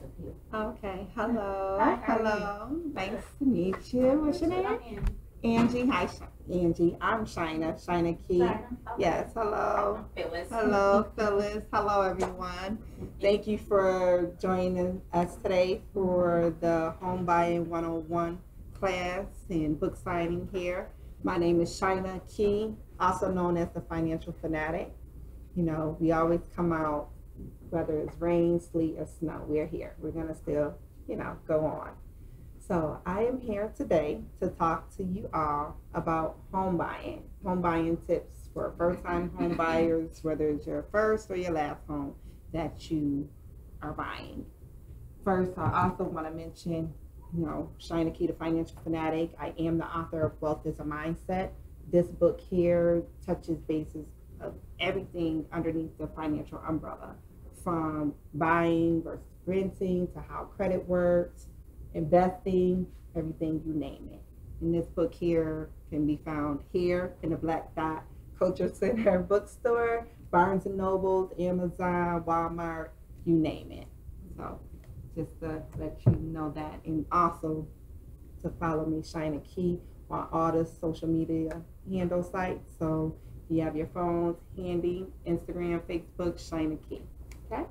financial field. Okay. Hello. Hi, how are Hello. Nice to meet you. What's your name? I'm Angie. Angie. Hi, Angie. I'm Shynna. Shynna Key. Shynna, okay. Yes. Hello. I'm Phyllis. Hello, Phyllis. Hello, everyone. Thank you for joining us today for the Home Buying 101 class and book signing here. My name is Shynna Key, also known as the Financial Fanatic. You know, we always come out, whether it's rain, sleet, or snow, we're here. We're going to still, go on. So I am here today to talk to you all about home buying tips for first-time home buyers, whether it's your first or your last home that you are buying. First, I also want to mention, Shynna Key, the Financial Fanatic. I am the author of Wealth is a Mindset. This book here touches bases of everything underneath the financial umbrella, from buying versus renting to how credit works, investing, everything, you name it. And this book here can be found here in the Black Dot Culture Center bookstore, Barnes and Nobles, Amazon, Walmart, you name it. So just to let you know that, and also to follow me, Shynna Key, on all the social media handle sites. So if you have your phones handy, Instagram, Facebook, Shynna Key. Okay,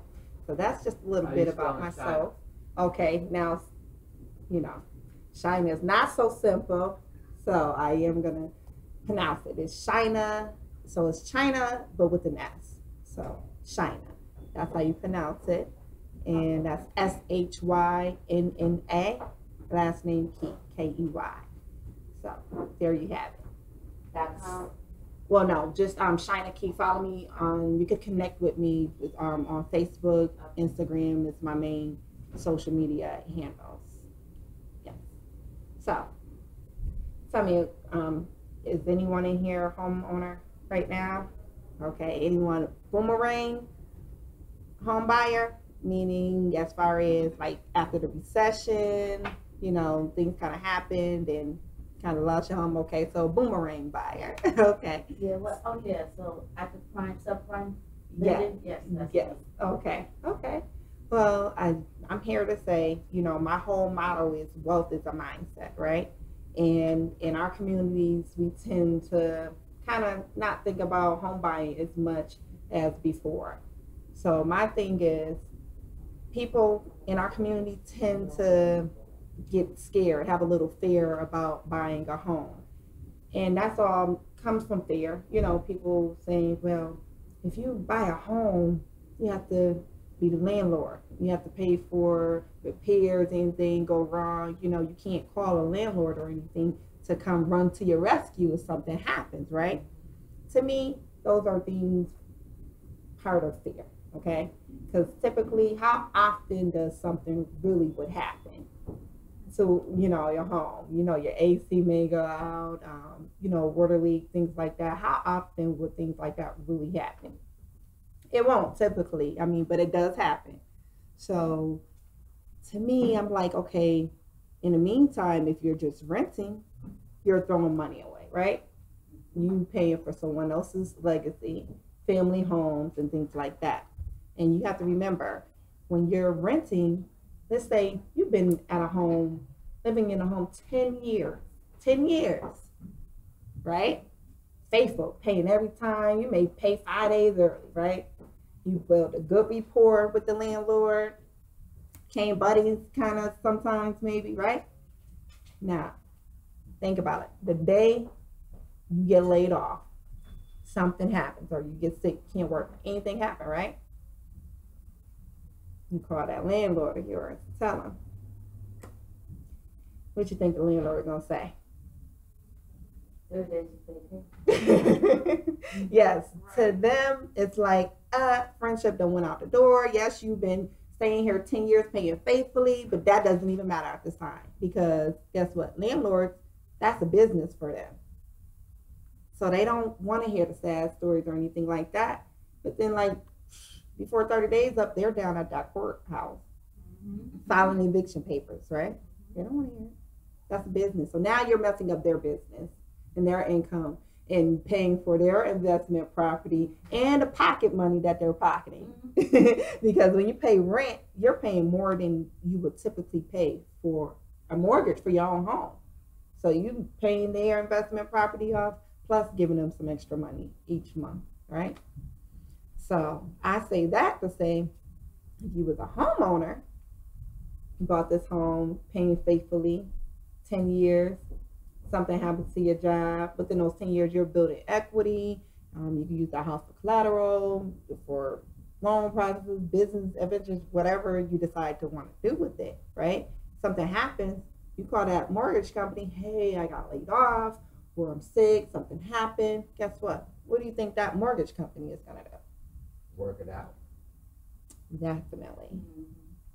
so that's just a little bit about myself. Okay, now, Shynna is not so simple, so I am gonna pronounce it. It's Shynna, so it's China, but with an S. So Shynna, that's how you pronounce it, and that's Shynna. Last name Key, Key. So there you have it. That's well, no, just Shynna Key. Follow me on. You could connect with me on Facebook, Instagram is my main social media handles. Yes. So tell me, is anyone in here a homeowner right now? Okay. Anyone boomerang home buyer? Meaning as far as like after the recession, things kind of happened and kind of lost your home. Okay, so boomerang buyer. Okay. Yeah, well, oh yeah, so after prime, subprime, Yeah. yes, that's Yes. right. Okay. Well, I'm here to say, my whole motto is wealth is a mindset, right? And in our communities, we tend to kind of not think about home buying as much as before. So my thing is, people in our community tend to get scared, have a little fear about buying a home. And that's all comes from fear. People saying, well, if you buy a home, you have to be the landlord. You have to pay for repairs, anything go wrong. You can't call a landlord or anything to come run to your rescue if something happens, right? To me, those are things part of fear, okay? Because typically, how often does something really would happen to your home? Your AC may go out, water leak, things like that. How often would things like that really happen? It won't typically, but it does happen. So to me, I'm like, okay, in the meantime, if you're just renting, you're throwing money away, right? You paying for someone else's legacy, family homes, and things like that. And you have to remember, when you're renting, let's say you've been at a home, living in a home 10 years, right? Faithful, paying every time. You may pay 5 days early, right? You build a good rapport with the landlord. Came buddies kind of sometimes maybe, right? Now, think about it. The day you get laid off, something happens, or you get sick, can't work, anything happen, right? You call that landlord of yours, tell him. What you think the landlord is gonna say? Yes, to them it's like friendship done went out the door. Yes, you've been staying here 10 years paying faithfully, but that doesn't even matter at this time, because guess what? Landlords, that's a business for them. So they don't want to hear the sad stories or anything like that. But then, like, before 30 days up, they're down at that courthouse filing eviction papers, right? They don't want to hear it. That's a business. So now you're messing up their business and their income. and paying for their investment property and the pocket money that they're pocketing. Because when you pay rent, you're paying more than you would typically pay for a mortgage for your own home. So you paying their investment property off plus giving them some extra money each month, right? So I say that to say, if you was a homeowner, you bought this home, paying faithfully, 10 years, something happens to your job, within those 10 years, you're building equity. You can use that house for collateral, for loan processes, business adventures, whatever you decide to want to do with it, right? Something happens, you call that mortgage company, hey, I got laid off, or I'm sick, something happened. Guess what? What do you think that mortgage company is going to do? Work it out. Definitely.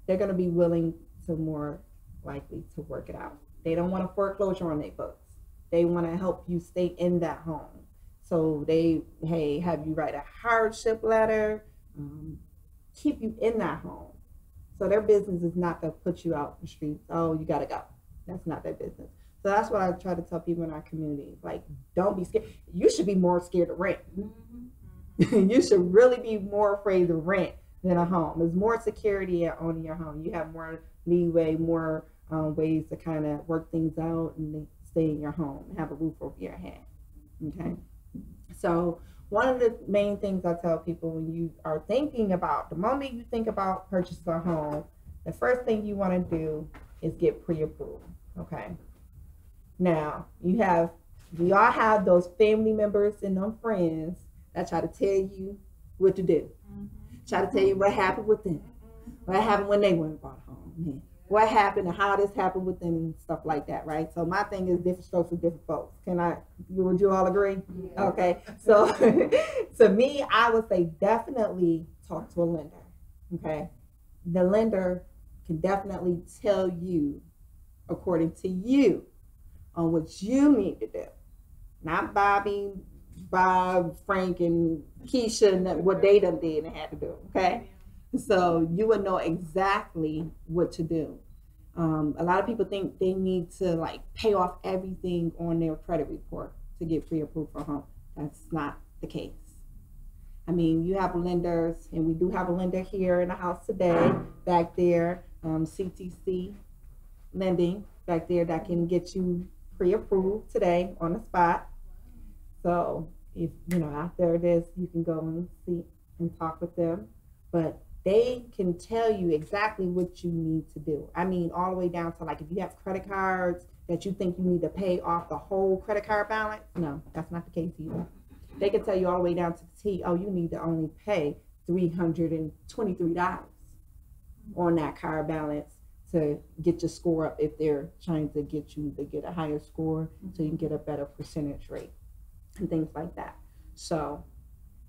They're going to be willing to more likely to work it out. They don't want a foreclosure on their books. They want to help you stay in that home. So they, hey, have you write a hardship letter, keep you in that home. So their business is not to put you out in the streets. Oh, you got to go. That's not their business. So that's what I try to tell people in our community. Like, don't be scared. You should be more scared of rent. You should really be more afraid of rent than a home. There's more security at owning your home. You have more leeway, more ways to kind of work things out and stay in your home and have a roof over your head. Okay. So one of the main things I tell people when you are thinking about, the moment you think about purchasing a home, the first thing you want to do is get pre-approved. Okay. Now we all have those family members and them friends that try to tell you what to do. Try to tell you what happened with them. What happened when they went and bought a home. Man. What happened and how this happened with them and stuff like that, right? So my thing is different strokes for different folks. Would you all agree? Yeah. Okay. So to me, I would say definitely talk to a lender. Okay. The lender can definitely tell you, according to you, on what you need to do. Not Bobby, Bob, Frank, and Keisha, and what they done did and had to do, okay? So you would know exactly what to do. A lot of people think they need to like pay off everything on their credit report to get pre-approved for a home. That's not the case. I mean, you have lenders, and we do have a lender here in the house today, back there, CTC lending back there that can get you pre-approved today on the spot. So if, after this, you can go and see and talk with them, but they can tell you exactly what you need to do. I mean, all the way down to like, if you have credit cards that you think you need to pay off the whole credit card balance, no, that's not the case either. They can tell you all the way down to the T, oh, you need to only pay $323 on that card balance to get your score up if they're trying to get you to get a higher score so you can get a better percentage rate and things like that. So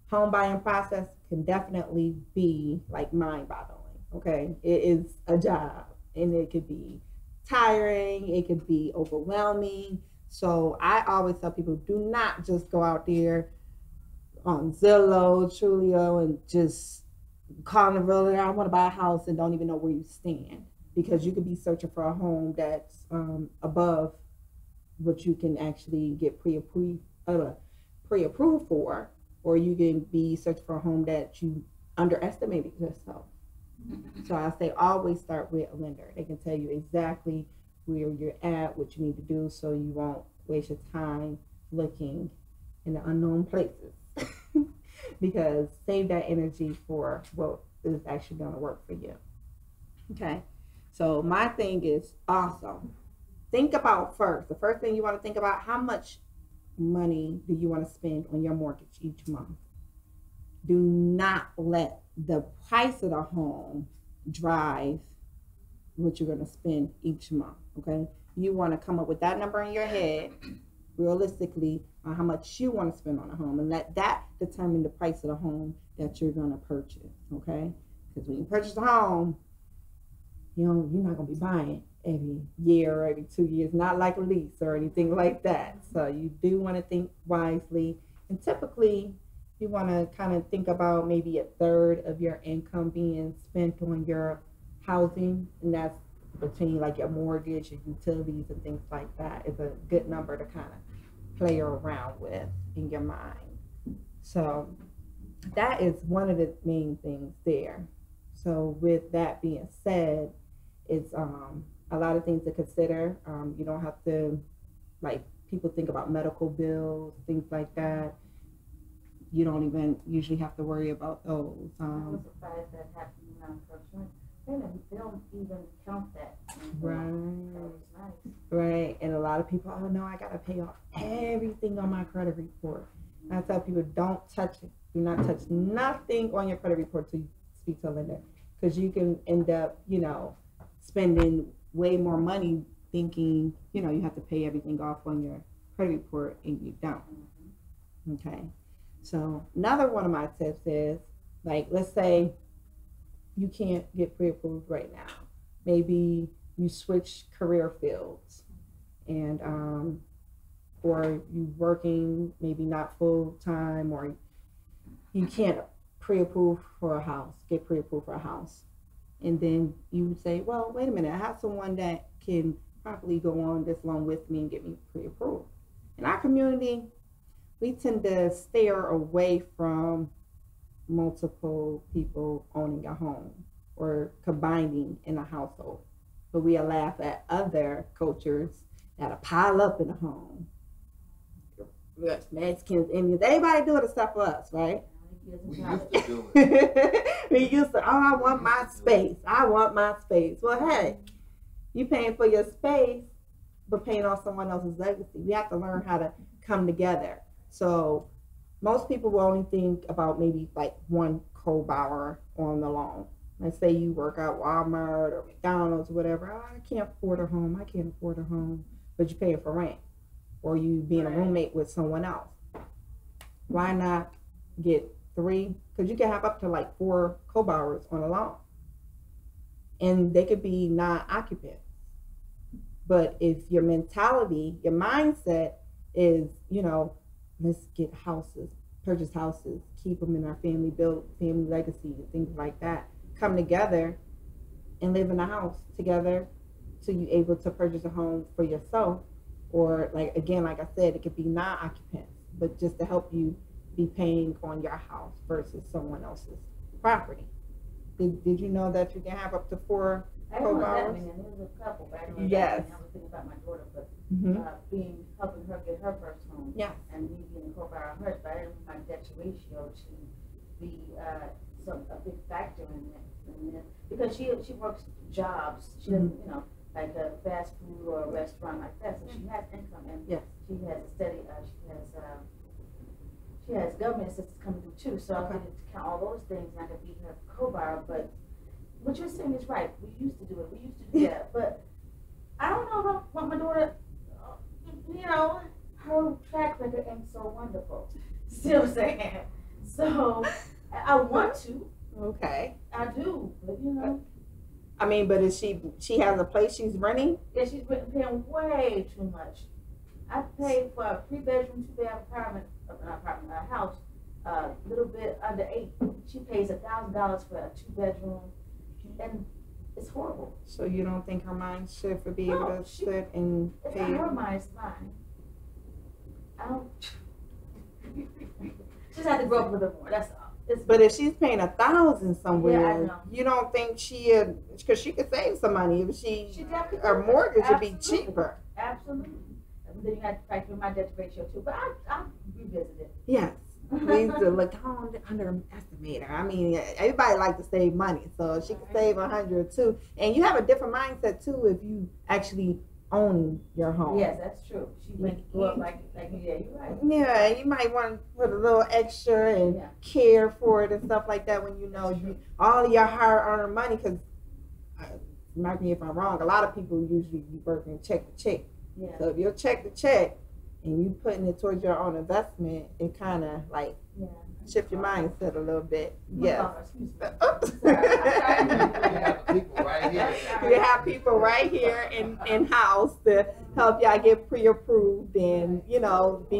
home buying process can definitely be like mind-boggling, okay? It is a job, and it could be tiring, it could be overwhelming. So I always tell people, do not just go out there on Zillow, Trulio, and just call the realtor, I want to buy a house, and don't even know where you stand, because you could be searching for a home that's above what you can actually get pre-approved for, or you can be searching for a home that you underestimated yourself. So I say always start with a lender. They can tell you exactly where you're at, what you need to do, so you won't waste your time looking in the unknown places. Because save that energy for what is actually going to work for you. Okay, so my thing is awesome. Think about the first thing you want to think about, how much money do you want to spend on your mortgage each month? Do not let the price of the home drive what you're going to spend each month, okay? You want to come up with that number in your head realistically on how much you want to spend on a home, and let that determine the price of the home that you're going to purchase, okay? Because when you purchase a home, you're not going to be buying every year or every 2 years, not like a lease or anything like that. So you do want to think wisely, and typically you want to kind of think about maybe a third of your income being spent on your housing, and that's between like your mortgage, your utilities, and things like that. Is a good number to kind of play around with in your mind. So that is one of the main things there. So with that being said, it's a lot of things to consider. You don't have to, like, people think about medical bills, things like that. You don't even usually have to worry about those. I was surprised that happened when I first they don't even count that. Right. That was nice. Right. And a lot of people, oh no, I gotta pay off everything on my credit report. And I tell people, don't touch it. Do not touch nothing on your credit report till you speak to a lender, because you can end up, spending way more money thinking, you have to pay everything off on your credit report, and you don't. Okay. So another one of my tips is, like, let's say you can't get pre-approved right now. Maybe you switch career fields, and or you working maybe not full time, or you can't pre-approve for a house, get pre-approved for a house. And then you would say, well, wait a minute, I have someone that can probably go on this loan with me and get me pre-approved. In our community, we tend to steer away from multiple people owning a home or combining in a household. But we laugh at other cultures that are pile up in a home. Mexicans, Indians, everybody doing the stuff for us, right? We used to do it. We used to, I want my space. I want my space. Well, hey, you paying for your space, but paying off someone else's legacy. We have to learn how to come together. So most people will only think about maybe like one co-borrower on the loan. Let's say you work at Walmart or McDonald's or whatever. Oh, I can't afford a home. I can't afford a home. But you're paying for rent. Or you being a roommate with someone else. Why not get 3? Because you can have up to like 4 co-borrowers on a loan. And they could be non-occupants. But if your mentality, your mindset is, let's get houses, purchase houses, keep them in our family, build family legacy, and things like that. Come together and live in a house together so you're able to purchase a home for yourself. Or like I said, it could be non-occupants, but just to help you be paying on your house versus someone else's property. Did you know that you can have up to 4 co-borrowers? There's a couple, but I don't know. Yes. I was thinking about my daughter, but helping her get her first home. Yes. And me being a co-borrower of hers, but I didn't want my debt ratio to be a big factor in it. Because she works jobs. She doesn't, like a fast food or a restaurant like that. So she has income, and she has a steady. She has government assistance coming through too. So I could count all those things, and I could be her co-borrower. But what you're saying is right. We used to do it. We used to do that. But I don't know if I want my daughter. Her track record ain't so wonderful. Still saying. So I want to. Okay. I do, but I mean, but is she has a place she's renting? Yeah, she's paying way too much. I paid for a 3-bedroom, 2-bath house, a little bit under 8. She pays $1,000 for a 2-bedroom, and it's horrible. So you don't think her mind shift would be able to sit and it's pay? Not her mind, it's mine. I don't. She just had to grow up a little bit more. That's all. But if she's paying $1,000 somewhere, know. You don't think because she could save some money if her mortgage would be cheaper. Absolutely. And then you have to factor in my debt ratio too. But I'll revisit it. Yes. We used to look underestimate her. I mean, everybody likes to save money, so she could save 100 too. And you have a different mindset too if you actually own your home. Yes, that's true. She went go up like you're right. Yeah, you might want to put a little extra and care for it and stuff like that when all of your hard-earned money. Because, correct me if I'm wrong, a lot of people usually be working check to check. Yeah. So if you're check to check and you putting it towards your own investment, it kind of like shift your mindset a little bit. Yes. We have people right here in house to help y'all get pre-approved and be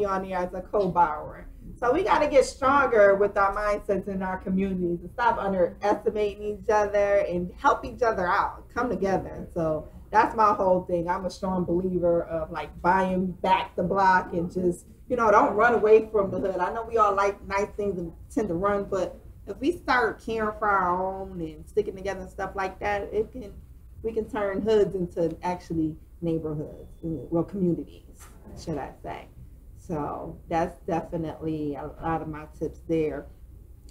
on there as a co-borrower. So we got to get stronger with our mindsets in our communities and stop underestimating each other and help each other out, come together. So That's my whole thing. I'm a strong believer of like buying back the block and just, you know, don't run away from the hood. I know we all like nice things and tend to run, but if we start caring for our own and sticking together and stuff like that, we can turn hoods into actually neighborhoods, well, communities, should I say. So that's definitely a lot of my tips there.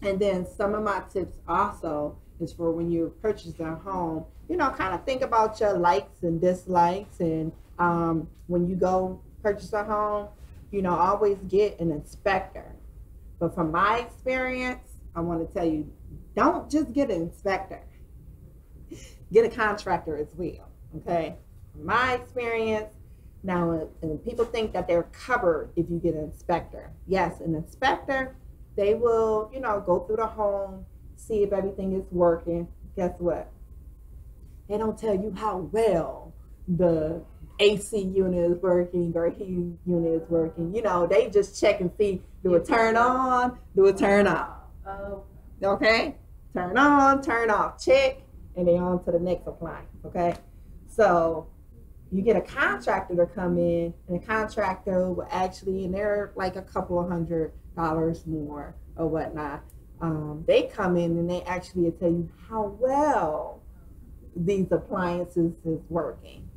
And then some of my tips also is for when you're purchasing a home, you know, kind of think about your likes and dislikes. And when you go purchase a home, you know, always get an inspector. But from my experience, I want to tell you, don't just get an inspector. Get a contractor as well, okay? From my experience, now, people think that they're covered if you get an inspector. Yes, an inspector, they will, you know, go through the home, see if everything is working. Guess what? They don't tell you how well the AC unit is working or heating unit is working. You know, they just check and see, do it turn on, do it turn off. Okay? Turn on, turn off, check, and then on to the next appliance, okay? So you get a contractor to come in, and the contractor will actually, and they're like a couple of $100 more or whatnot. They come in and they actually will tell you how well these appliances is working.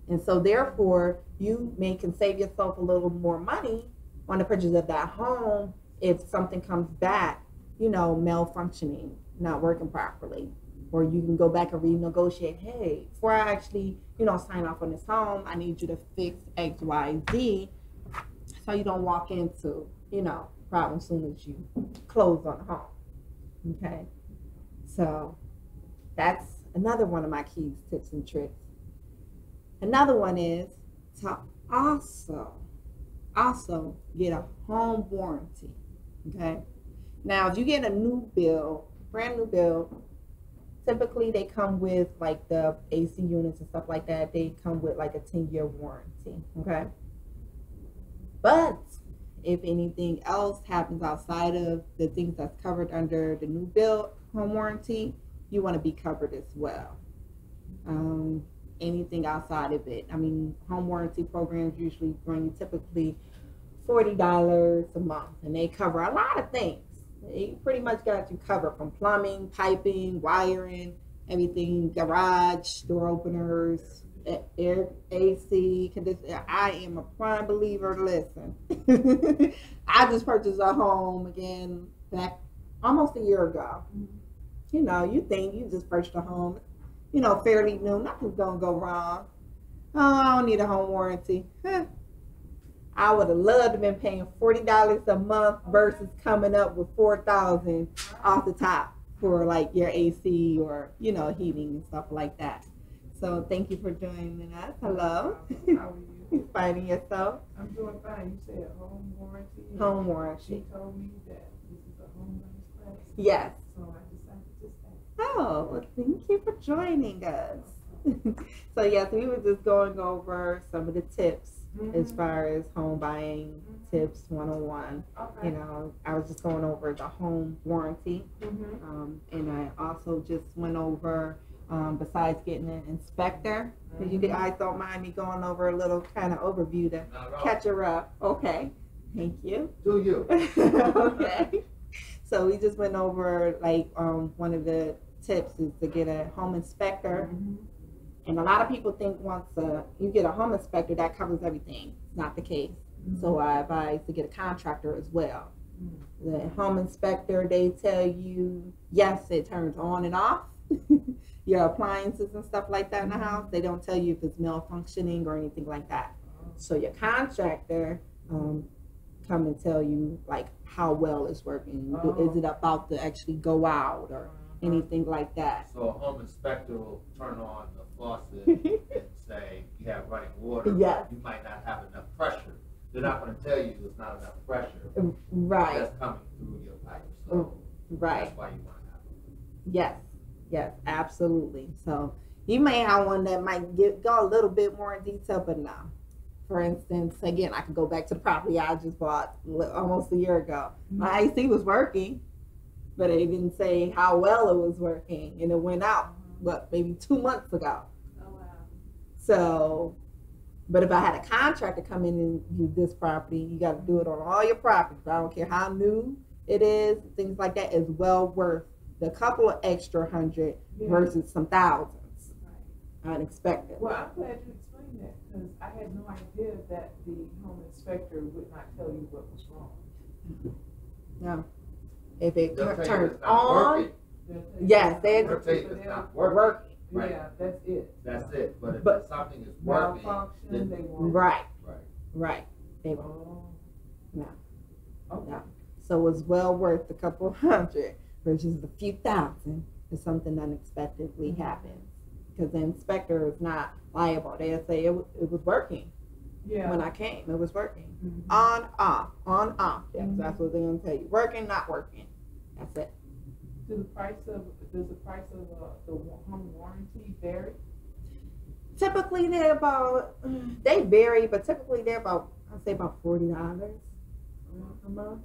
And so therefore, you can save yourself a little more money on the purchase of that home if something comes back, you know, malfunctioning, not working properly. Or you can go back and renegotiate, hey, before I actually, you know, sign off on this home, I need you to fix X, Y, Z, so you don't walk into, you know, problems as soon as you close on the home. Okay? So that's another one of my keys, tips, and tricks. Another one is to also get a home warranty. Okay? Now, if you get a new build, brand new build, typically they come with like the AC units and stuff like that. They come with like a 10-year warranty, okay? But if anything else happens outside of the things that's covered under the new build home warranty, you want to be covered as well. Anything outside of it. I mean, home warranty programs usually bring you typically $40 a month, and they cover a lot of things. They pretty much got you covered from plumbing, piping, wiring, everything, garage, door openers, air, AC, conditioner. I am a prime believer. Listen, I just purchased a home again back almost a year ago. You know, you think you just purchased a home, you know, fairly new, nothing's gonna go wrong. Oh, I don't need a home warranty. I would have loved to have been paying $40 a month versus coming up with $4,000 off the top for like your AC or, you know, heating and stuff like that. So thank you for joining us. Hello. How are you? Finding yourself? I'm doing fine. You said home warranty. Home warranty. She told me that this is a home based class. Yes. So I decided to stay. Oh, well, thank you for joining us. So yes, we were just going over some of the tips as far as home buying tips 101. Okay. You know, I was just going over the home warranty, and I also just went over, besides getting an inspector, because you guys don't mind me going over a little kind of overview to catch her up. Okay, thank you. Do you? Okay. So we just went over like one of the tips is to get a home inspector. And a lot of people think once you get a home inspector, that covers everything. It's not the case. So I advise to get a contractor as well. The home inspector, they tell you, yes, it turns on and off your appliances and stuff like that in the house. They don't tell you if it's malfunctioning or anything like that. So your contractor come and tell you like how well it's working. Is it about to actually go out or anything like that? So a home inspector will turn on the faucet and say you have running water. Yes. You might not have enough pressure. They're not going to tell you there's not enough pressure. Right. That's coming through your pipe. So right. That's why you want to have it. Yes. Yes. Absolutely. So you may have one that might go a little bit more in detail, but no. For instance, again, I could go back to the property I just bought almost a year ago. My AC was working, but it didn't say how well it was working, and it went out, maybe 2 months ago. Oh, wow. So, but if I had a contractor come in and do this property, you got to do it on all your properties. I don't care how new it is, things like that is well worth the couple of extra hundred versus some thousands. Unexpected. Well, I'm glad you explained that because I had no idea that the home inspector would not tell you what was wrong. No. If it They'll tell you turns it's not on, working. yes, They'll tell you it's not working. working. Right. Yeah, that's it. That's it. But if But- something is working, Malfunction, they won't. Right, right. right. They won't. Oh. No. Okay. No. So it's well worth a couple hundred versus a few thousand if something unexpectedly happens. Because the inspector is not liable. They'll say it was working Yeah. when I came. It was working. Mhm. On, off, on, off. That's Mhm. what they're going to tell you. Working, not working. That's it. Does the price of the home warranty vary? Typically, they vary, but typically they're about, I'd say about $40 a month.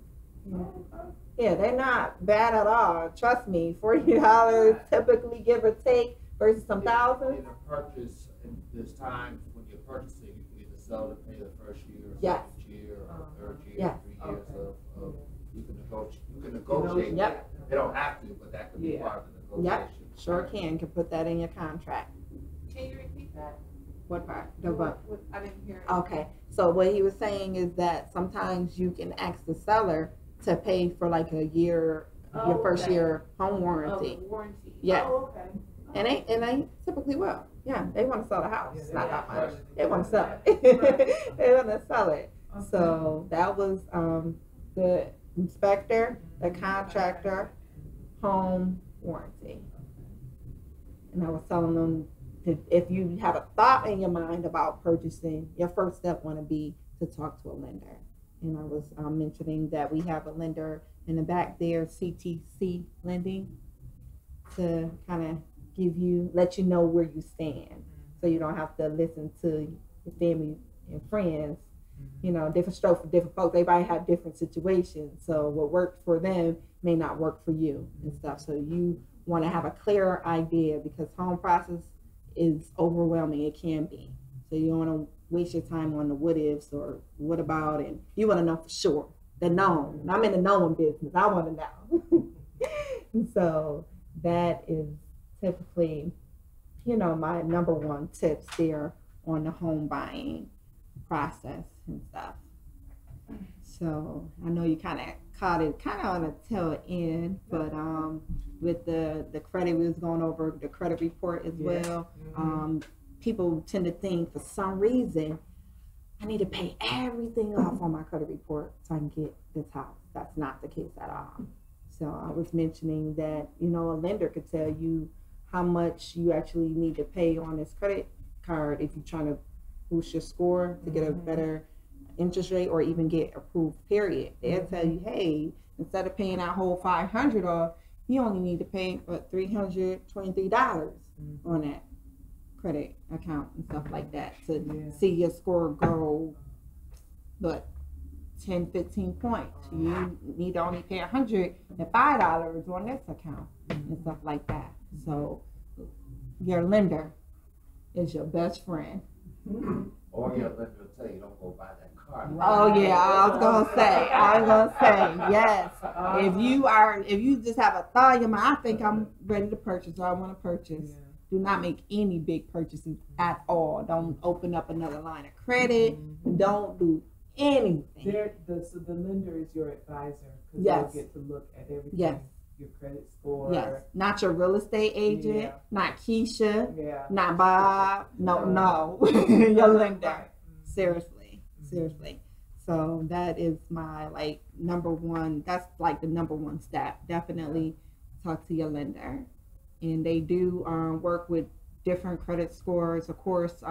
Yeah. Oh, okay. Yeah, they're not bad at all. Trust me, $40 typically, give or take, versus some thousands. In a purchase, and there's times when you're purchasing, you can either sell to pay the first year, or Yes. second year, or third year, Yes. 3 years Okay. of you can negotiate. Yep. They don't have to, but that could be Yeah. part of the Yep. negotiation. Sure can put that in your contract. Can you repeat that? What part? The what? I didn't hear it. Okay, so what he was saying is that sometimes you can ask the seller to pay for like a year, your first Okay. year home Of warranty. the warranty. Yes. Oh, okay. And they typically will. Yeah, they want to sell the house. Yeah, Not they that want much. to They want to sell Right. it. They want to sell it. Okay. So that was the inspector, the contractor, home warranty. And I was telling them that if you have a thought in your mind about purchasing, your first step want to be to talk to a lender. And I was mentioning that we have a lender in the back there, CTC Lending, to kind of let you know where you stand, so you don't have to listen to your family and friends. You know, different strokes for different folks. Everybody have different situations, so what worked for them may not work for you and stuff. So you want to have a clearer idea, because home process is overwhelming. It can be. So you don't want to waste your time on the what ifs or what about, and you want to know for sure, the known. And I'm in the knowing business. I want to know. So that is typically, my number one tips there on the home buying process and stuff. So I know you kind of caught it kind of on the tail end, but with the credit, we was going over the credit report as well. People tend to think for some reason I need to pay everything off on my credit report so I can get this house. That's not the case at all. So I was mentioning that, a lender could tell you how much you actually need to pay on this credit card if you're trying to boost your score to get a better interest rate or even get approved, period. They'll tell you, hey, instead of paying that whole $500 off, you only need to pay $323 on that credit account and stuff like that to see your score go, but 10, 15 points. You need to only pay $105 on this account and stuff like that. So your lender is your best friend. Or your lender will tell you, don't go buy that car. Oh yeah, I was gonna say, yes. If you just have a thought in your mind, I think I'm ready to purchase or I want to purchase. Do not make any big purchases at all. Don't open up another line of credit. Don't do anything. So the lender is your advisor, because Yes. they'll get to look at everything. Yes. Your credit score. Yes, not your real estate agent, Yeah. not Keisha, Yeah. not Bob. No, your lender. Seriously. So that is my number one. That's the number one step. Definitely talk to your lender, and they do work with different credit scores. Of course,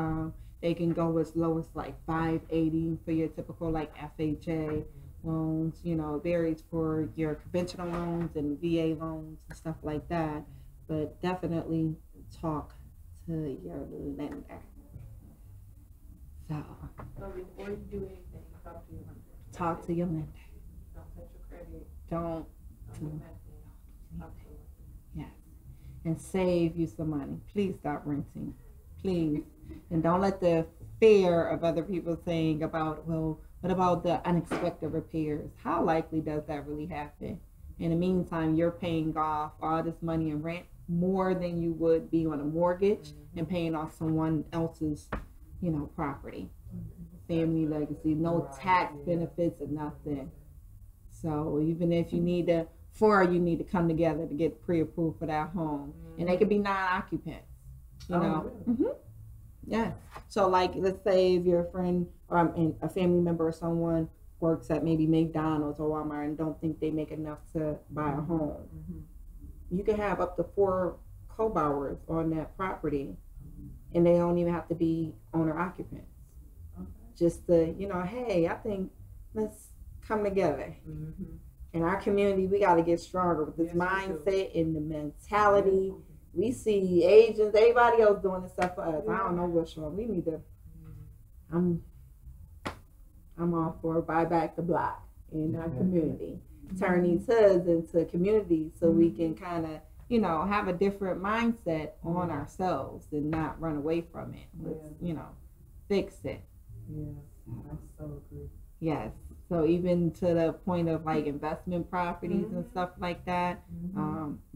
they can go as low as 580 for your typical FHA loans. It varies for your conventional loans and VA loans and stuff like that. But definitely talk to your lender. So before you do anything, talk to your lender. talk to your lender. Don't touch your credit. Don't. Don't do nothing. Talk to your lender. Yes. And save you some money. Please stop renting. please. And don't let the fear of other people saying about, well, what about the unexpected repairs? How likely does that really happen? In the meantime, you're paying off all this money in rent more than you would be on a mortgage and paying off someone else's, property. Family legacy, no tax benefits or nothing. So even if you need to come together to get pre-approved for that home, and they could be non-occupants, Really? Yeah. So like, let's say if your friend or a family member or someone works at maybe McDonald's or Walmart and don't think they make enough to buy a home, you can have up to 4 co-borrowers on that property, and they don't even have to be owner occupants. Just to, hey, I think let's come together. In our community, we got to get stronger with this mindset and the mentality. We see Asians, everybody else doing this stuff for us. I don't know what's wrong. We need to. I'm all for buy back the block in our community. Turn these hoods into communities so we can kind of, have a different mindset on ourselves and not run away from it. Let's, fix it. Yeah, I so agree. Yes. So even to the point of like investment properties and stuff like that,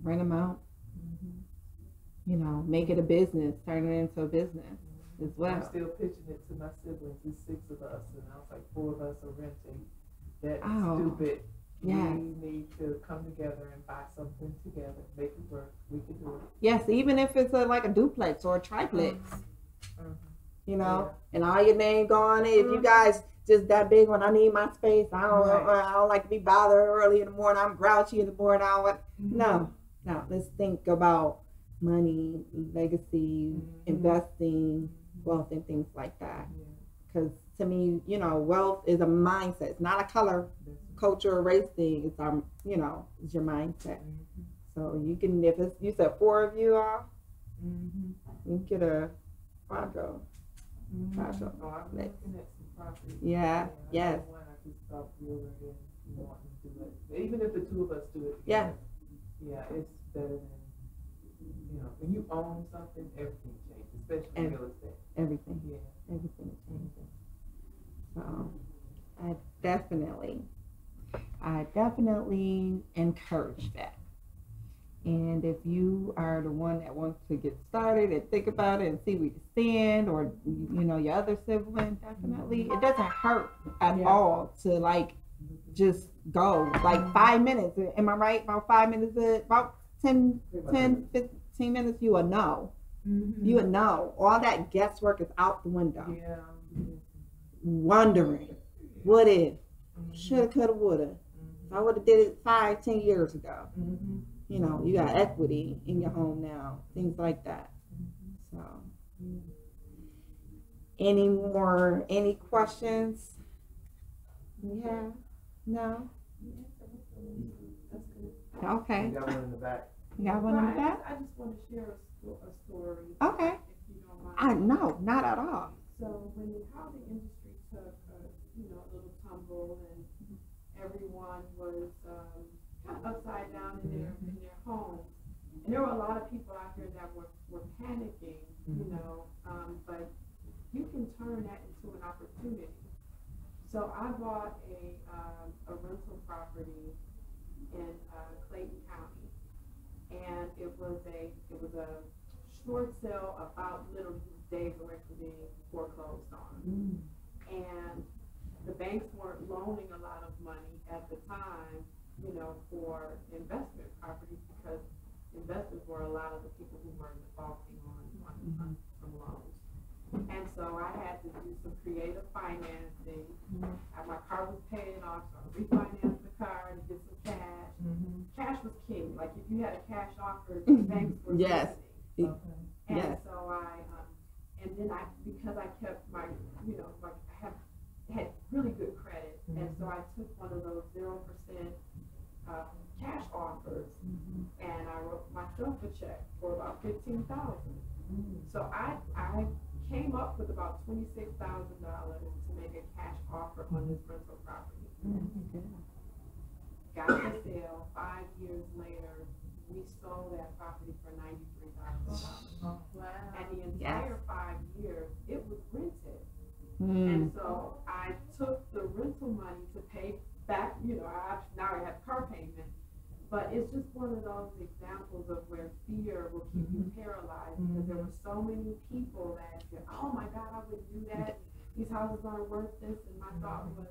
rent them out. Make it a business, turn it into a business as well. I'm still pitching it to my siblings. There's 6 of us, and I was like, 4 of us are renting. That's stupid. Yes. We need to come together and buy something together, make it work. We can do it. Yes, even if it's like a duplex or a triplex. And all your name go on it. If you guys just that big when I need my space, I don't like to be bothered early in the morning. I'm grouchy in the morning. No. Let's think about money, legacy, investing, wealth, and things like that. Because to me, wealth is a mindset. It's not a color, culture, or race thing. It's our, it's your mindset. So you can, if it's, you said 4 of you are, you can get a quadro. Oh, I've been looking at some property. Yeah. Yes. One I just thought we were in wanting to do it. Even if the 2 of us do it together. Yeah, it's better than. When you own something, everything changes, especially real estate. Everything. Yeah. Everything changes. So I definitely encourage that. And if you are the one that wants to get started and think about it and see where you stand, or your other sibling, definitely, it doesn't hurt at all to like just go like 5 minutes. Am I right? About 5 minutes, about 10, 15 minutes, you will know. You will know. All that guesswork is out the window. Yeah. Wondering, what if, shoulda, coulda, woulda. If I would have did it 5-10 years ago. You got equity in your home now, things like that. So, any questions? Yeah, no? Okay. You got one in the back. You got one in the back? I just want to share a story. Okay. If you don't mind. No, not at all. So when the housing industry took a little tumble and everyone was kind of upside down in their homes, and there were a lot of people out here that were panicking, but you can turn that into an opportunity. So I bought a rental property in Clayton County, and it was a short sale about literally days away from being foreclosed on. And the banks weren't loaning a lot of money at the time, for investment properties, because investors were a lot of the people who were defaulting on some loans. And so I had to do some creative financing. My car was paying off, so I refinanced the car to get some cash. Cash was king. Like if you had a cash offer, the banks were listening. And so because I kept my, I had really good credit, and so I took one of those 0% cash offers, and I wrote myself a check for about $15,000. So I came up with about $26,000 to make a cash offer on this rental property. Got the sale. 5 years later, we sold that property for $93,000. Wow. And the entire 5 And so I took the rental money to pay back, I now I have car payment. But it's just one of those examples of where fear will keep you paralyzed, because there were so many people that said, oh my God, I wouldn't do that. These houses aren't worth this. And my thought was,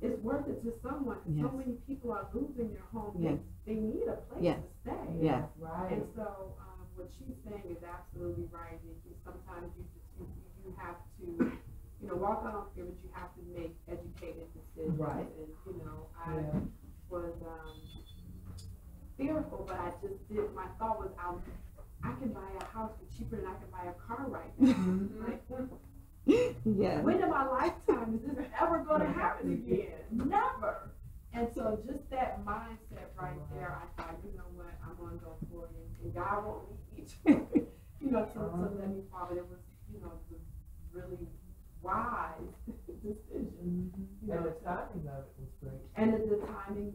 it's worth it to someone. So many people are losing their homes. They need a place to stay. Yeah. Right. And so what she's saying is absolutely right, Nikki. Sometimes you have to, walk out on fear, but you have to make educated decisions. Right. And, I was fearful, but I just did. My thought was, I can buy a house for cheaper than I can buy a car right now. Like, when in my lifetime is this ever going to happen again? Never. And so just that mindset right there, I thought, you know what, I'm going to go for it. And God won't lead me to let me fall. But it was, the really wise decision. And the timing of it was great. And the timing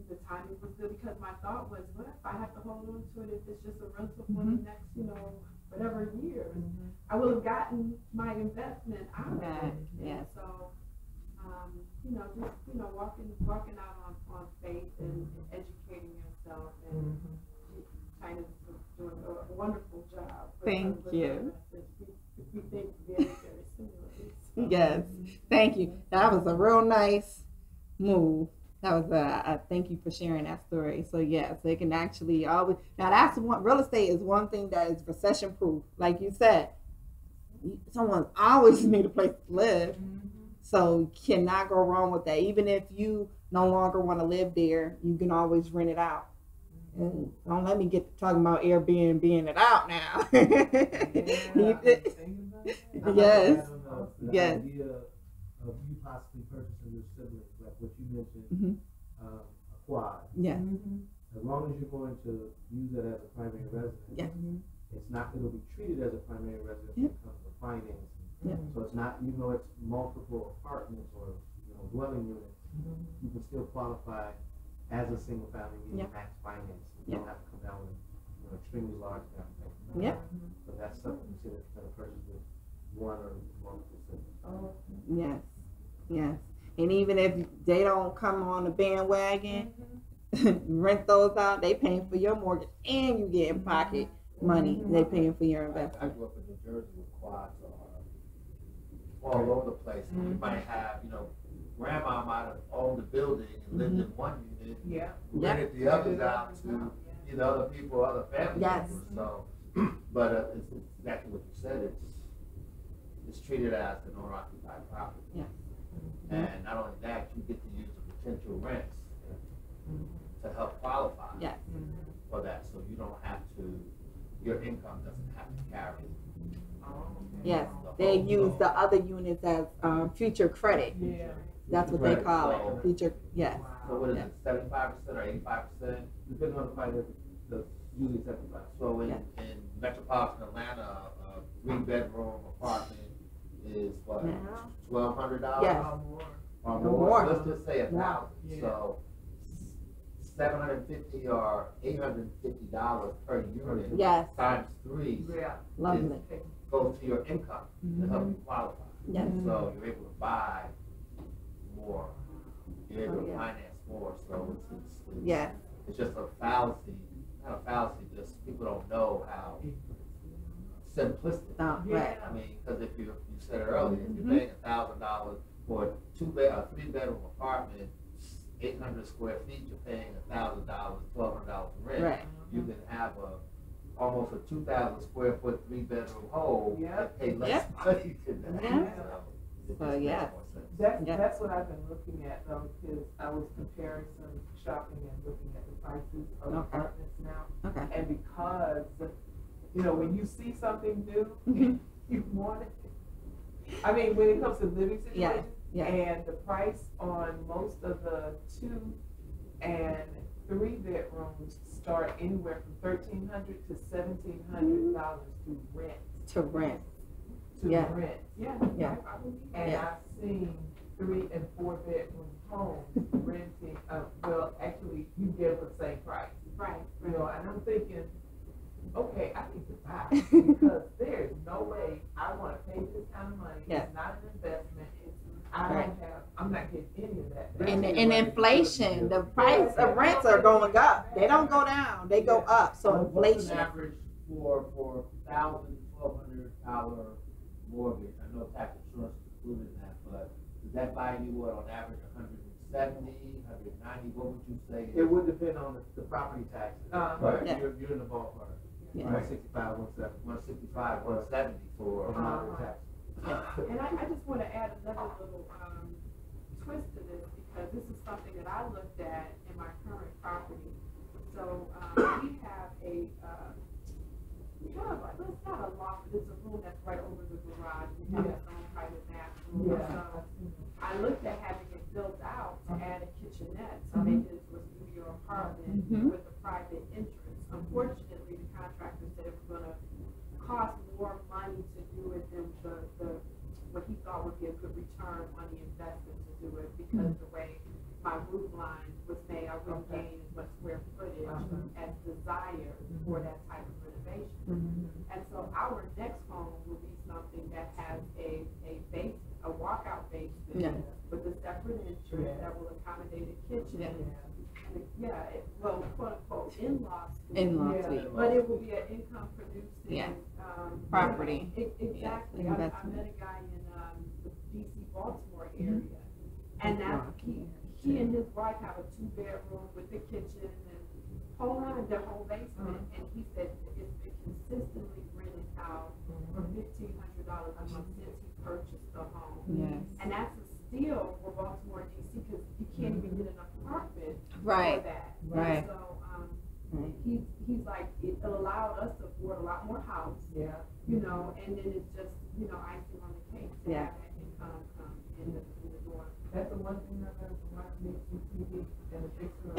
was good, because my thought was, what if I have to hold on to it if it's just a rental for the next, whatever years? I will have gotten my investment out of it. Yes. So, walking out on faith and educating yourself, and Shynna's doing a wonderful job. Thank you. We think very, very similarly. So. Yes, thank you. That was a real nice move. That was a thank you for sharing that story. So yes, it can actually always. Now that's one. Real estate is one thing that is recession proof. Like you said, someone always need a place to live. So you cannot go wrong with that. Even if you no longer want to live there, you can always rent it out. And don't let me get to talking about Airbnb it out now. Yes. The Yes. idea of you possibly purchasing your siblings, like what you mentioned, a quad. Yeah. As long as you're going to use it as a primary residence, it's not going to be treated as a primary residence when it comes to financing. So it's not, it's multiple apartments or dwelling units. You can still qualify as a single family, meaning max financing. You don't have to come down with extremely large down payment. So that's something you consider kind of purchase with one or multiple siblings. Yes. And even if they don't come on the bandwagon, rent those out, they paying for your mortgage and you getting pocket money. They paying for your investment. I grew up in New Jersey with quads all over the place. You might have, grandma might have owned a building and lived in one unit, rented the others out to other people, other family members. So, but it's exactly what you said. It's treated as an owner-occupied property. And not only that, you get to use the potential rents to help qualify for that. So you don't have to. Your income doesn't have to carry. Yes, they use the other units as future credit. That's what they call it, future. Yes. So what is it, 75% or 85%? Depending on the finance, usually 75. So in metropolitan Atlanta, a 3-bedroom apartment is what, $1,200? Yes. Or more. More. Let's just say $1,000. So $750 or $850 per unit. Yes. Times 3. Lovely. Goes to your income to help you qualify. Yes. So you're able to buy more. You're able to finance more. So it's just a fallacy. Not a fallacy, just people don't know how simplistic. Right. I mean, because if you said earlier, if you're paying $1,000 for a 3-bedroom apartment, 800 square feet, you're paying $1,000, $1,200 rent. Right. You can have almost a 2,000 square foot 3-bedroom home and pay less money than that. That's what I've been looking at though, because I was comparing some shopping and looking at the prices of apartments now. And because, when you see something new, you want it. I mean, when it comes to living situations, and the price on most of the 2 and 3 bedrooms start anywhere from $1,300 to $1,700 to rent. To rent. And I've seen 3 and 4 bedroom homes renting. Well, actually, you get it for the same price. Right. And I'm thinking, okay, I need to buy because there's no way I want to pay this kind of money. It's not an investment. And inflation, the price of rents are going up. They don't go down, they go up. So What's inflation. an average for $1,000, $1,200 mortgage? I know tax insurance is included in that, but does that buy you what on average 170, 190? What would you say? It would depend on the property taxes. But Yeah. you're in the ballpark. Yeah. 165, 170. 165, 170 for property taxes. And I just want to add another little twist to this, because this is something that I looked at in my current property. So we have a kind of like, it's not a loft, but it's a room that's right over the garage. We have its own private bathroom. So I looked at having it built out to add a kitchenette, so make it into a studio apartment with a private entrance. Unfortunately, the contractor said it was going to cost more money to do it than the what he thought would be a good return on the investment to do it, because the way my roof line was made, I wouldn't gain as much square footage as desired for that type of renovation. And so our next home will be something that has a basement, a walkout basement with a separate entrance that will accommodate a kitchen. Well, quote unquote, in-law suite. But it will be an income producing property. Exactly. I met a guy in the DC Baltimore area, and now he and his wife have a 2-bedroom with a kitchen and their whole basement, and he said it's been consistently rented out for $1,500 a month since he purchased the home. And that's a steal for Baltimore, DC, because you can't even get an apartment for that. And so he's like, it allowed us to afford a lot more house. You know, and then it's just, you know, icing on the cake to have that income come in the door. That's the one thing I learned from watching TV and the Fixer.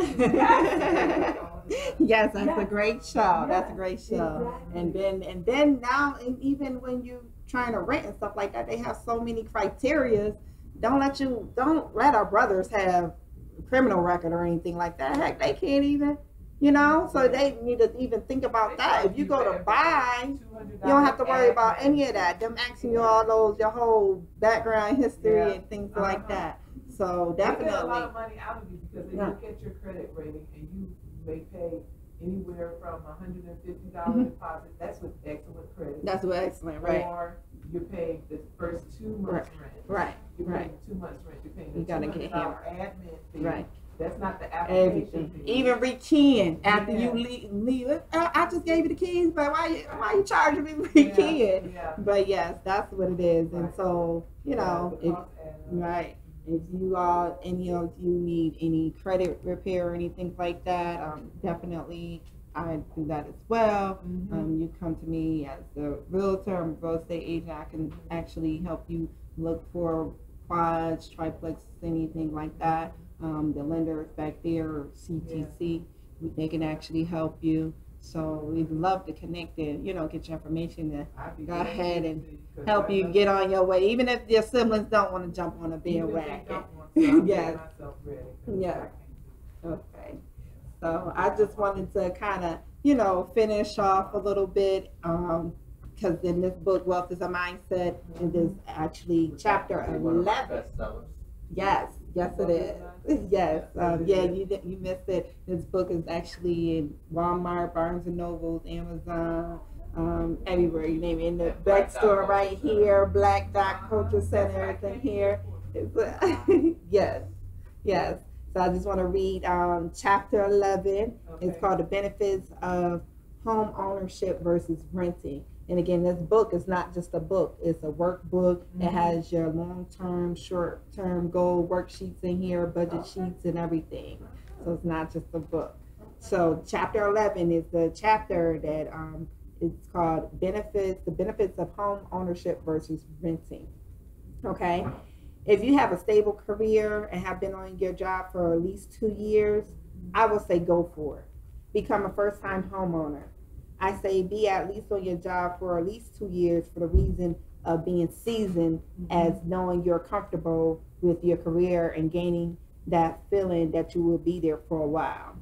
Yes, that's a great show. That's a great show. Exactly. And then now, and even when you trying to rent and stuff like that, they have so many criteria. Don't let our brothers have a criminal record or anything like that. Heck, they can't even. You know, so they need to even think about that. If you go to buy, you don't have to worry about any of that. Them asking you all those, your whole background history and things like that. So definitely. They get a lot of money out of you, because they look at your credit rating, and you may pay anywhere from $150 deposit. That's with excellent credit. That's what excellent, right? Or you're paying the first 2 months rent. Right. You're paying 2 months rent. You're paying the $200 admin fee. Right. That's not the application fee. Even rekeying after you leave. I just gave you the keys, but why you charging me rekeying? But yes, that's what it is. And so, you know, if you any of you need any credit repair or anything like that, definitely I do that as well. You come to me as the realtor, I'm a real estate agent. I can actually help you look for quads, triplexes, anything like that. The lender is back there, CTC, they can actually help you. So we'd love to connect and, you know, get your information to go ahead and help you get on your way, even if your siblings don't want to jump on a bandwagon. Yes. Yeah. Okay. So I just wanted to kind of, you know, finish off a little bit, because in this book, Wealth is a Mindset, it is actually chapter 11. Yes, it is. Yes, you missed it. This book is actually in Walmart, Barnes and Nobles, Amazon, everywhere you name it. In the Bookstore right here, Black Dot Culture Center, everything here. Yes. So I just want to read chapter 11. It's called The Benefits of Home Ownership versus Renting. And again, this book is not just a book, it's a workbook. It has your long-term, short-term goal worksheets in here, budget sheets and everything. So it's not just a book. So chapter 11 is the chapter that it's called the benefits of home ownership versus renting. Okay. If you have a stable career and have been on your job for at least 2 years, I would say go for it. Become a first-time homeowner. I say be at least on your job for at least 2 years for the reason of being seasoned, as knowing you're comfortable with your career and gaining that feeling that you will be there for a while.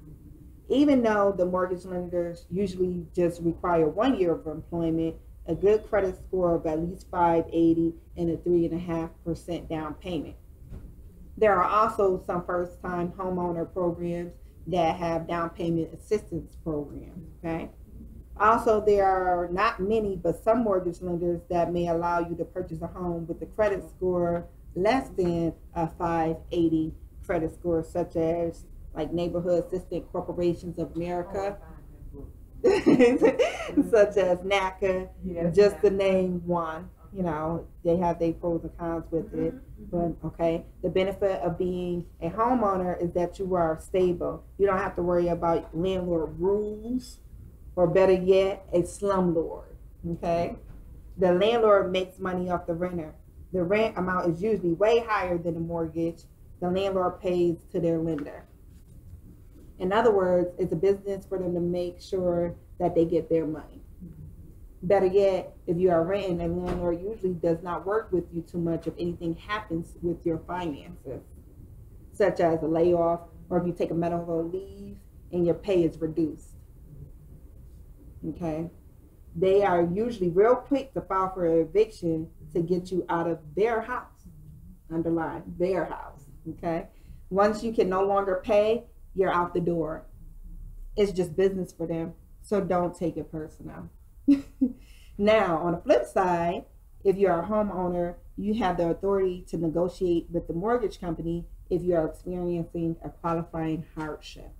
Even though the mortgage lenders usually just require 1 year of employment, a good credit score of at least 580 and a 3.5% down payment. There are also some first-time homeowner programs that have down payment assistance programs, okay? Also, there are not many, but some mortgage lenders that may allow you to purchase a home with a credit score less than a 580 credit score, such as like Neighborhood Assistant Corporations of America, such as NACA, just to name one. You know, they have their pros and cons with it. But okay, the benefit of being a homeowner is that you are stable. You don't have to worry about landlord rules, or better yet, a slumlord. Okay, the landlord makes money off the renter. The rent amount is usually way higher than the mortgage the landlord pays to their lender. In other words, it's a business for them to make sure that they get their money. Better yet, if you are renting, the landlord usually does not work with you too much if anything happens with your finances, such as a layoff, or if you take a medical leave and your pay is reduced. Okay? They are usually real quick to file for an eviction to get you out of their house. Underline, their house. Okay? Once you can no longer pay, you're out the door. It's just business for them, so don't take it personal. Now, on the flip side, if you're a homeowner, you have the authority to negotiate with the mortgage company if you are experiencing a qualifying hardship.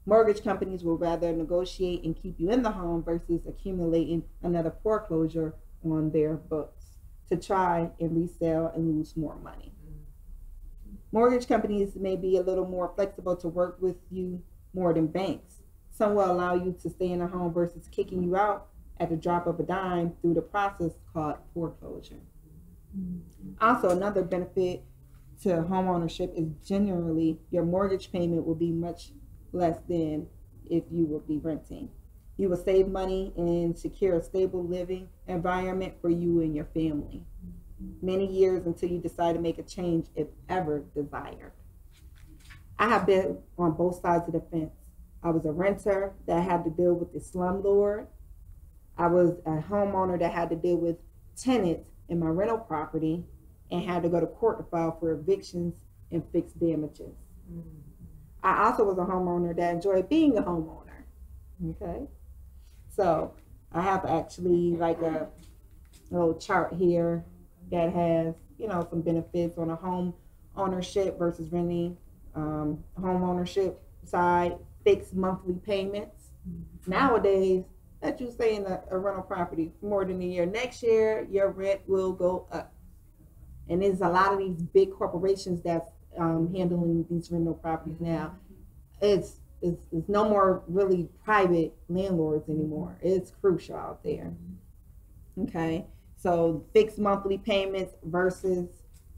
Mortgage companies will rather negotiate and keep you in the home versus accumulating another foreclosure on their books to try and resell and lose more money. Mortgage companies may be a little more flexible to work with you more than banks. Some will allow you to stay in a home versus kicking you out at the drop of a dime through the process called foreclosure. Also, another benefit to homeownership is generally your mortgage payment will be much less than if you will be renting. You will save money and secure a stable living environment for you and your family. Many years until you decide to make a change, if ever desired. I have been on both sides of the fence. I was a renter that had to deal with the slumlord. I was a homeowner that had to deal with tenants in my rental property and had to go to court to file for evictions and fix damages. I also was a homeowner that enjoyed being a homeowner. Okay, so I have actually like a little chart here that has, you know, some benefits on a home ownership versus renting. Home ownership side, fixed monthly payments. Nowadays, let you stay in a rental property for more than a year. Next year, your rent will go up. And there's a lot of these big corporations that's handling these rental properties now. It's no more really private landlords anymore. It's crucial out there. Okay, so fixed monthly payments versus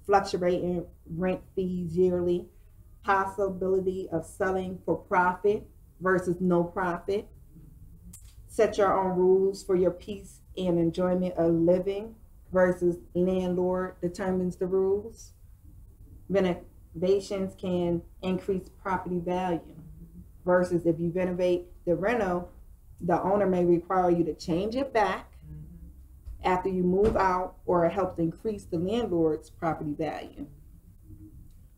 fluctuating rent fees yearly. Possibility of selling for profit versus no profit. Set your own rules for your peace and enjoyment of living versus landlord determines the rules. Renovations can increase property value versus if you renovate the rental, the owner may require you to change it back after you move out, or it helps increase the landlord's property value.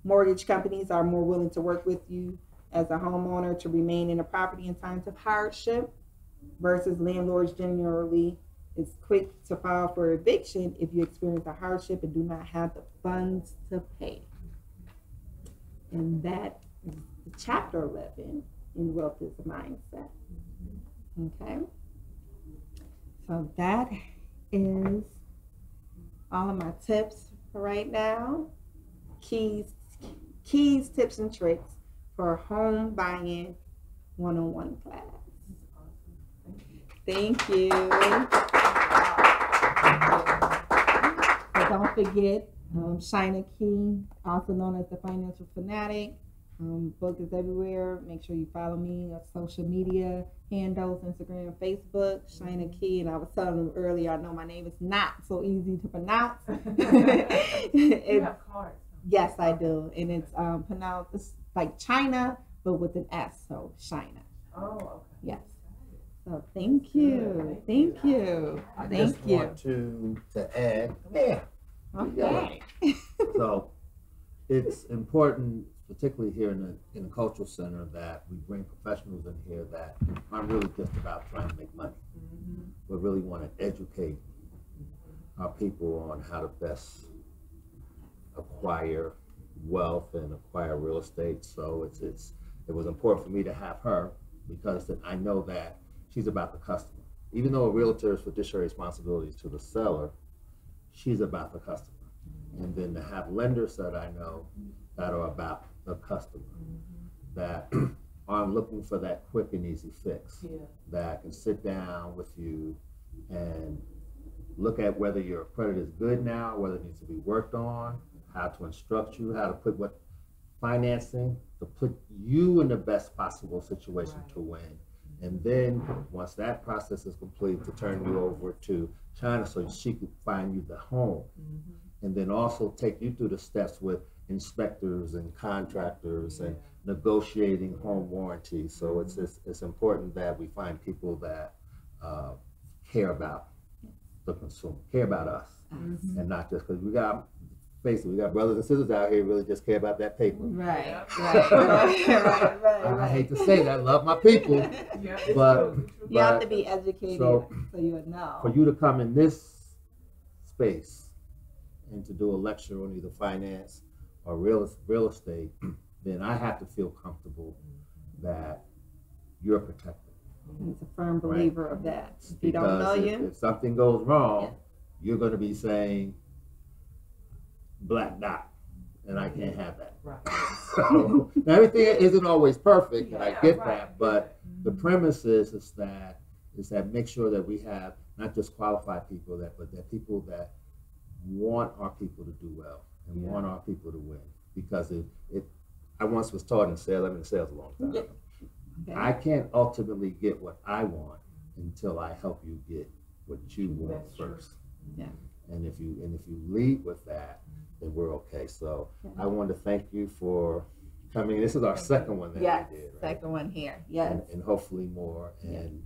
Mortgage companies are more willing to work with you as a homeowner to remain in a property in times of hardship versus landlords generally is quick to file for eviction if you experience a hardship and do not have the funds to pay. And that is chapter 11 in Wealth is a Mindset. Okay, so that is all of my tips for right now. Keys, tips, and tricks for home buying one-on-one class. Thank you. So don't forget, Shynna Key, also known as the Financial Fanatic. Book is everywhere. Make sure you follow me on social media handles, Instagram, Facebook, Shynna Key. And I was telling them earlier, I know my name is not so easy to pronounce. You have cards. Yes, I do. And it's pronounced, it's like China, but with an S, so Shynna. Oh, okay. Yes. So thank you. Thank you. I Thank just you. want to add, yeah. Okay. So it's important, particularly here in the cultural center, that we bring professionals in here that aren't really just about trying to make money, but really want to educate our people on how to best acquire wealth and acquire real estate. So it was important for me to have her because I know that she's about the customer. Even though a realtor's fiduciary responsibility is to the seller, she's about the customer. And then to have lenders that I know that are about the customer, that aren't looking for that quick and easy fix, that can sit down with you and look at whether your credit is good now, whether it needs to be worked on, how to instruct you, how to put what financing to put you in the best possible situation to win. And then once that process is complete, to turn you over to Shynna so she could find you the home. And then also take you through the steps with inspectors and contractors and negotiating home warranties. So it's important that we find people that care about the consumer, care about us, and not just because we got brothers and sisters out here who really just care about that paper. Right. I hate to say that, love my people, but you have to be educated so you would know. For you to come in this space and to do a lecture on either finance or real estate, then I have to feel comfortable that you're protected. He's a firm believer of that. If you don't know you, if something goes wrong, you're going to be saying black dot, and I can't have that. So, now everything isn't always perfect, and I get that, but the premise is that make sure that we have not just qualified people but that people that want our people to do well and want our people to win. Because I once was taught in sales, I've been in sales a long time. I can't ultimately get what I want until I help you get what you want first. And if you lead with that, then we're okay. So I want to thank you for coming. This is our second one that we did, right? Second one here. Yes. And hopefully more. And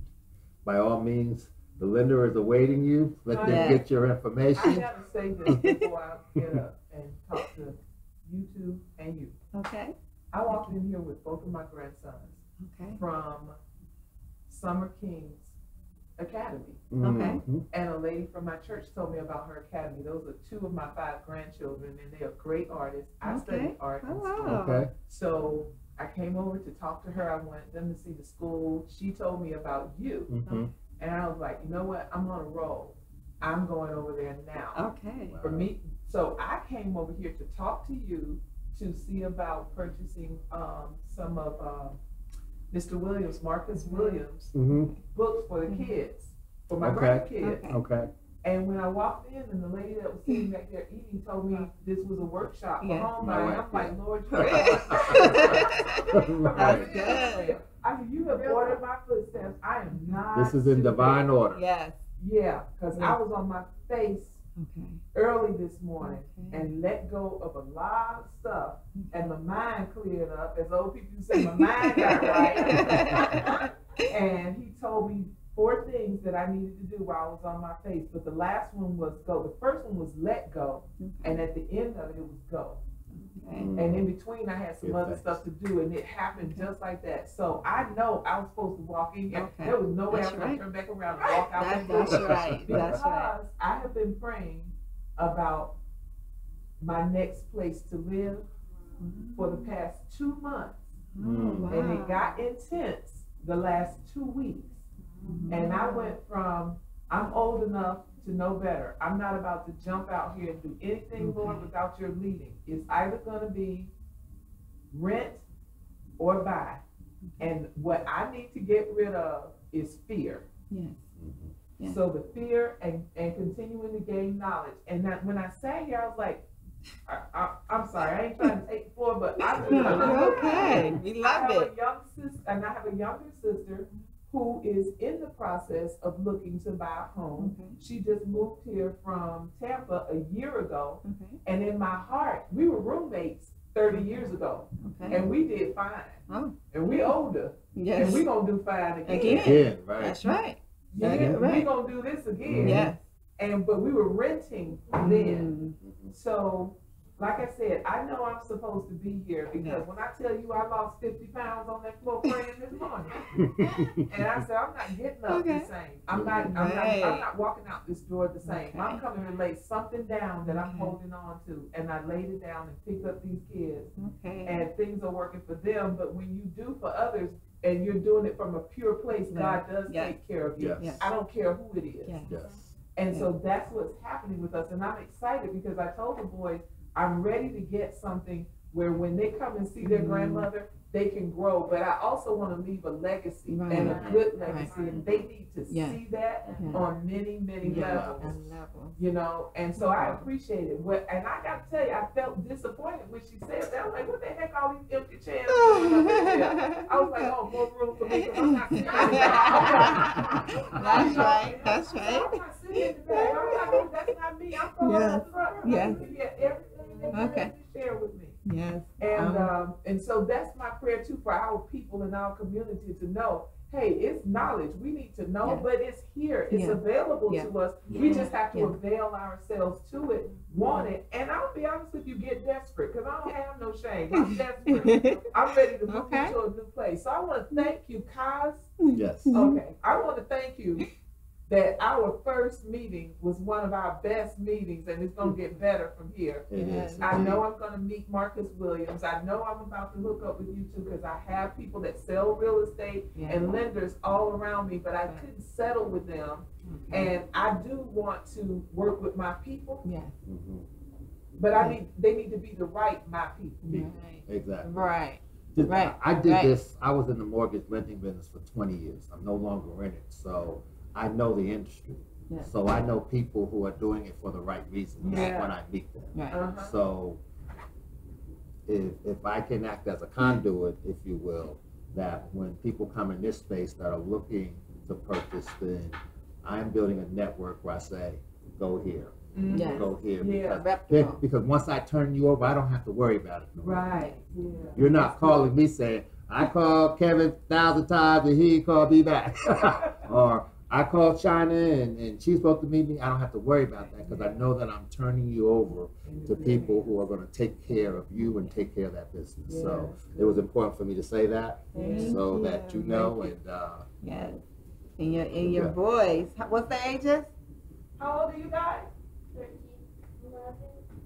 by all means, the lender is awaiting you. Let them get your information. I gotta say this before I get up and talk to you two and you. Okay. I walked in here with both of my grandsons from Summer King's Academy. Okay. And a lady from my church told me about her academy. Those are 2 of my 5 grandchildren, and they are great artists. I studied art in school. So I came over to talk to her. I wanted them to see the school. She told me about you. And I was like, you know what? I'm on a roll. I'm going over there now. For me. So I came over here to talk to you to see about purchasing some of Mr. Williams, Marcus Williams, books for the kids, for my grandkids. And when I walked in, and the lady that was sitting back there eating told me this was a workshop for home buying, I'm like, Lord, that's good. I said, you have ordered my footsteps. I am not. This is in divine order. Yes. Yeah, because I was on my face early this morning and let go of a lot of stuff, and my mind cleared up, as old people say, my mind got right. And he told me 4 things that I needed to do while I was on my face, but the last one was go. The first one was let go, and at the end of it, it was go. And in between, I had some other stuff to do, and it happened just like that. So I know I was supposed to walk in here. There was no way I was going to turn back around and walk out that door. That's right. Because I have been praying about my next place to live for the past 2 months. And it got intense the last 2 weeks. And I went from, I'm old enough to know better. I'm not about to jump out here and do anything, Lord, without your leading. It's either going to be rent or buy. And what I need to get rid of is fear. So the fear and continuing to gain knowledge. And that when I sat here, I was like, I'm sorry, I ain't trying to take the floor, but I really we love it. I have a younger sister who is in the process of looking to buy a home. She just moved here from Tampa a year ago. And in my heart, we were roommates 30 years ago. And we did fine. And we older. And we gonna do fine again. That's right. We gonna do this again. But we were renting then. So like I said, I know I'm supposed to be here because when I tell you I lost 50 pounds on that floor praying this morning, and I said I'm not getting up the same. I'm not walking out this door the same. Okay. I'm coming to lay something down that I'm holding on to, and I laid it down and picked up these kids, and things are working for them. But when you do for others, and you're doing it from a pure place, God does take care of you. Yes. I don't care who it is. Yes. And so that's what's happening with us, and I'm excited because I told the boys, I'm ready to get something where when they come and see their grandmother, they can grow. But I also want to leave a legacy and a good legacy, and they need to see that on many, many levels. You know, and so I appreciate it. And I got to tell you, I felt disappointed when she said that. I was like, what the heck, all these empty chairs? I was like, oh, more room for me because I'm not sitting in the back. That's right. That's right. I'm not sitting in the back. I'm like, oh, that's not me. I'm going up front. Yes. Okay. Share with me. Yes. And so that's my prayer too for our people in our community to know, hey, it's knowledge. We need to know, but it's here. It's available to us. We just have to avail ourselves to it, want it. And I'll be honest with you, get desperate because I don't have no shame. I'm desperate. I'm ready to move into a new place. So I want to thank you, Kaz. Yes. Okay. I want to thank you that our first meeting was one of our best meetings, and it's going to get better from here. I know I'm going to meet Marcus Williams. I know I'm about to hook up with you too because I have people that sell real estate and lenders all around me, but I couldn't settle with them. And I do want to work with my people. But they need to be the right my people. Exactly. Right. I did this. I was in the mortgage lending business for 20 years. I'm no longer in it, so I know the industry. So I know people who are doing it for the right reasons when I meet them. So if I can act as a conduit, if you will, that when people come in this space that are looking to purchase, then I'm building a network where I say, go here. Go here because once I turn you over, I don't have to worry about it. Right. You're not calling me saying, I called Kevin 1,000 times and he called me back. Or I called Shynna and she's supposed to meet me. I don't have to worry about that because I know that I'm turning you over to people who are going to take care of you and take care of that business. So it was important for me to say that so that you know. And and your boys, what's the ages? How old are you guys? 13, 11.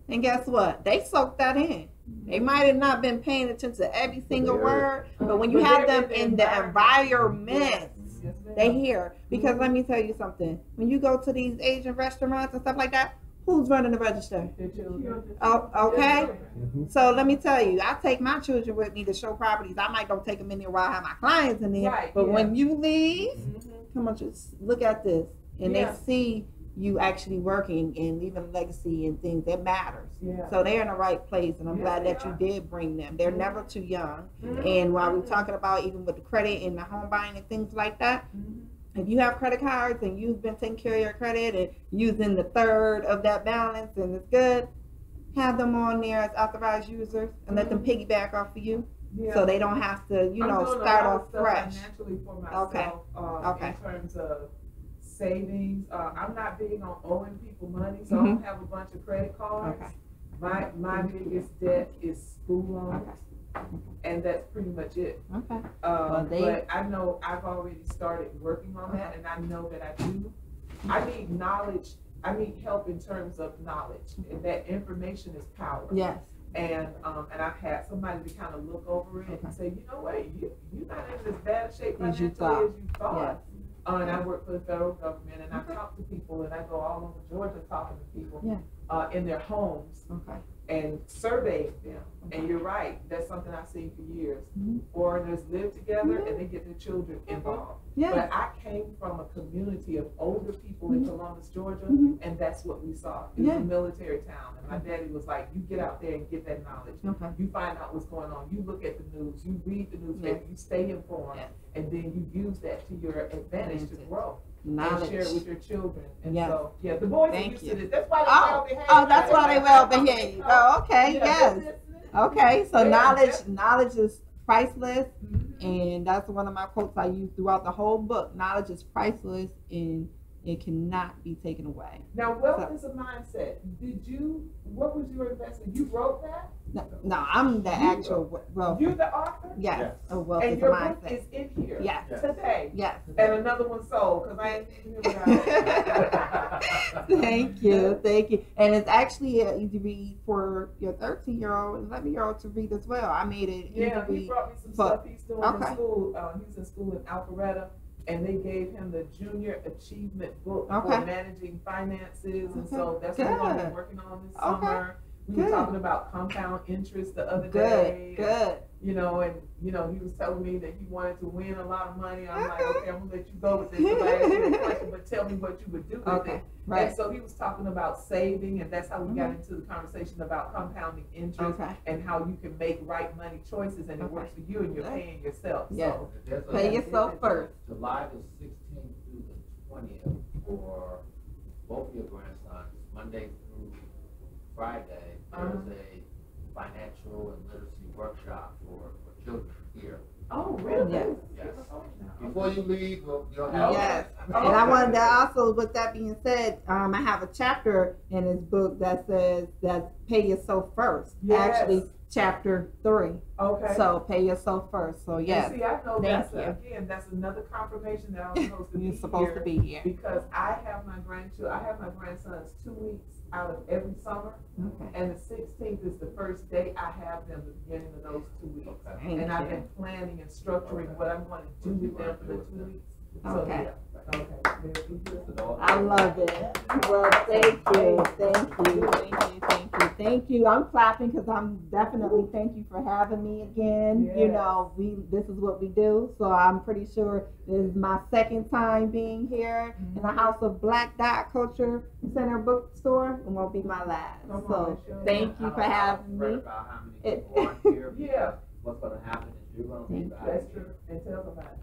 And guess what? They soaked that in. They might have not been paying attention to every single word, but when you have them in the environment, they hear. Because let me tell you something. When you go to these Asian restaurants and stuff like that, who's running the register? Oh, okay. So let me tell you, I take my children with me to show properties. I might don't take them in there while I have my clients in there. But when you leave, come on, just look at this. And they see you actually working and leaving a legacy and things that matters. So they're in the right place, and I'm glad that you did bring them. They're never too young. And while we're talking about even with the credit and the home buying and things like that, if you have credit cards and you've been taking care of your credit and using the third of that balance and it's good, have them on there as authorized users and let them piggyback off of you. So they don't have to, you know, start off fresh. Financially for myself, in terms of savings. I'm not big on owing people money, so I don't have a bunch of credit cards. My biggest debt is school loans, and that's pretty much it. But I know I've already started working on that, and I know that I need knowledge. I need help in terms of knowledge, and that information is power. And I've had somebody to kind of look over it and say, you know what, you're not in as bad a shape financially as you thought. And I work for the federal government, and I talk to people, and I go all over Georgia talking to people in their homes and surveying them. And you're right, that's something I've seen for years. Foreigners live together and they get their children involved. But I came from a community of older people in Columbus, Georgia, and that's what we saw. It was a military town, and my daddy was like, you get out there and get that knowledge. You find out what's going on. You look at the news, you read the newspaper, you stay informed, and then you use that to your advantage to grow. And share it with your children. And so, the boys are used to this. That's why they well behave. Oh, that's why they well behave. Oh, okay, Okay, so knowledge is priceless, and that's one of my quotes I use throughout the whole book. Knowledge is priceless, and It cannot be taken away. Now, wealth is a mindset. What was your investment? You wrote that? No, I'm the actual wealth. You're the author? Yes. A wealth and is a your mindset. book is in here today. Yes. And another one sold, because I ain't even Thank you. And it's actually an easy read for your 13-year-old and 11-year-old to read as well. I made it easy read. He brought me some stuff he's doing in school. He's in school in Alpharetta. And they gave him the Junior Achievement book for managing finances, and so that's what we're going to be working on this summer. We were talking about compound interest the other day. Good. You know, and he was telling me that he wanted to win a lot of money. I'm like, okay, I'm gonna let you go with this. So I asked you that question, but tell me what you would do with it. Right. And so he was talking about saving, and that's how we got into the conversation about compounding interest and how you can make right money choices, and it works for you, and you're paying yourself. Yeah. So pay yourself first. July the 16th through the 20th for both your grandsons, Monday through Friday. There's a financial and literacy workshop for children here. Oh, really? Yes. Before you leave, you'll have And I wanted to also, with that being said, I have a chapter in this book that says that pay yourself first. Actually, chapter 3. Okay. So pay yourself first. So yes. And see, I know that's another confirmation that I'm supposed to be here. Because I have my grandsons 2 weeks out of every summer, and the 16th is the first day I have them, the beginning of those 2 weeks. And I've been planning and structuring what I'm going to do with them for the 2 weeks. I love it. Well, thank you. I'm clapping because I'm definitely thank you for having me again. Yes. You know, this is what we do. So I'm pretty sure this is my second time being here in the House of Black Dot Culture Center Bookstore. It won't be my last. So thank you for having me. About how many people are here. What's going to happen is you're going to be back. That's true. And tell them about it.